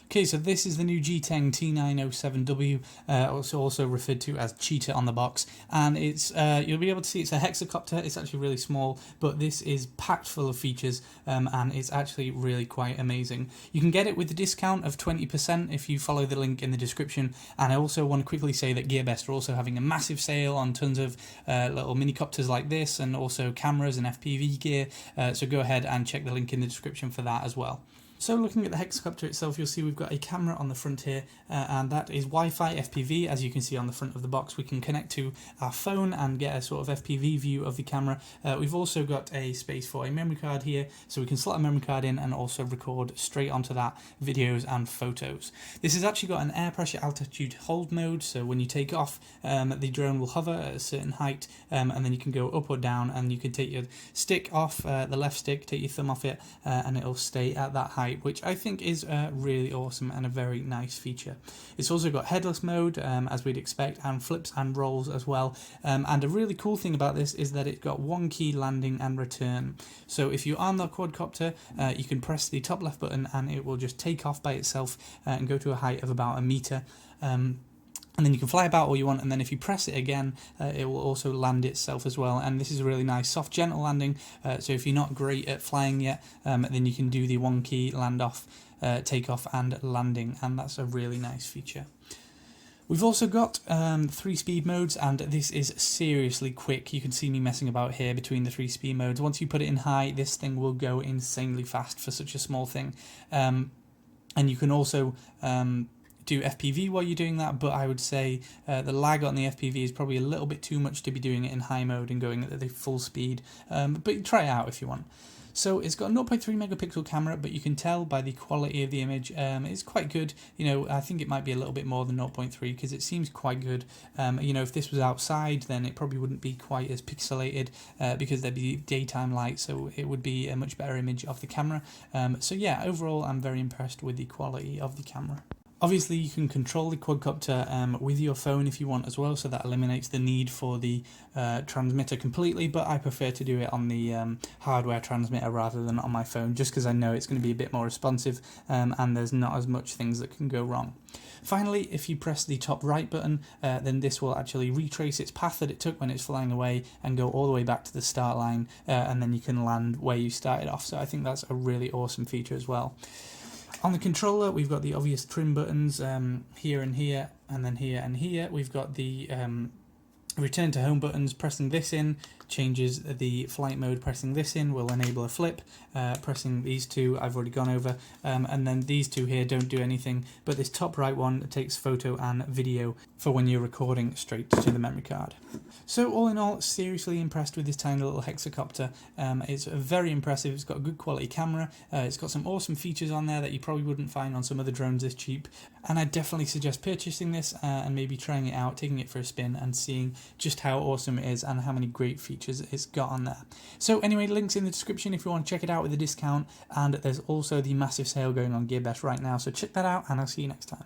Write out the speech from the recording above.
Okay, so this is the new GTeng T907W, also referred to as Cheetah on the box, and it's you'll be able to see it's a hexacopter. It's actually really small, but this is packed full of features, and it's actually really quite amazing. You can get it with a discount of 20% if you follow the link in the description, and I also want to quickly say that GearBest are also having a massive sale on tons of little minicopters like this, and also cameras and FPV gear, so go ahead and check the link in the description for that as well. So looking at the hexacopter itself, you'll see we've got a camera on the front here, and that is Wi-Fi FPV. As you can see on the front of the box, we can connect to our phone and get a sort of FPV view of the camera. We've also got a space for a memory card here, so we can slot a memory card in and also record straight onto that videos and photos. This has actually got an air pressure altitude hold mode, so when you take off, the drone will hover at a certain height, and then you can go up or down, and you can take your stick off, the left stick, take your thumb off it, and it'll stay at that height, which I think is really awesome and a very nice feature. It's also got headless mode, as we'd expect, and flips and rolls as well. And a really cool thing about this is that it's got one key landing and return. So if you're on the quadcopter, you can press the top left button and it will just take off by itself and go to a height of about 1 meter. And then you can fly about all you want, and then if you press it again, it will also land itself as well. And this is a really nice, soft, gentle landing. So if you're not great at flying yet, then you can do the one key land off, take off and landing, and that's a really nice feature. We've also got 3 speed modes, and this is seriously quick. You can see me messing about here between the 3 speed modes. Once you put it in high, this thing will go insanely fast for such a small thing. And you can also do FPV while you're doing that, but I would say the lag on the FPV is probably a little bit too much to be doing it in high mode and going at the full speed, but try it out if you want. So it's got a 0.3 megapixel camera, but you can tell by the quality of the image, it's quite good. You know, I think it might be a little bit more than 0.3 because it seems quite good. You know, if this was outside, then it probably wouldn't be quite as pixelated because there'd be daytime light, so it would be a much better image of the camera. So yeah, overall, I'm very impressed with the quality of the camera. Obviously, you can control the quadcopter with your phone if you want as well, so that eliminates the need for the transmitter completely, but I prefer to do it on the hardware transmitter rather than on my phone, just because I know it's going to be a bit more responsive and there's not as much things that can go wrong. Finally, if you press the top right button, then this will actually retrace its path that it took when it's flying away and go all the way back to the start line, and then you can land where you started off, so I think that's a really awesome feature as well. On the controller, we've got the obvious trim buttons here and here, and then here and here. We've got the return to home buttons. Pressing this in changes the flight mode. Pressing this in will enable a flip. Pressing these two I've already gone over, and then these two here don't do anything, but this top right one takes photo and video for when you're recording straight to the memory card. So all in all, seriously impressed with this tiny little hexacopter. It's very impressive. It's got a good quality camera. It's got some awesome features on there that you probably wouldn't find on some other drones this cheap, and I definitely suggest purchasing this and maybe trying it out, taking it for a spin and seeing just how awesome it is and how many great features it's got on there. So anyway, links in the description if you want to check it out with a discount, and there's also the massive sale going on GearBest right now, so check that out and I'll see you next time.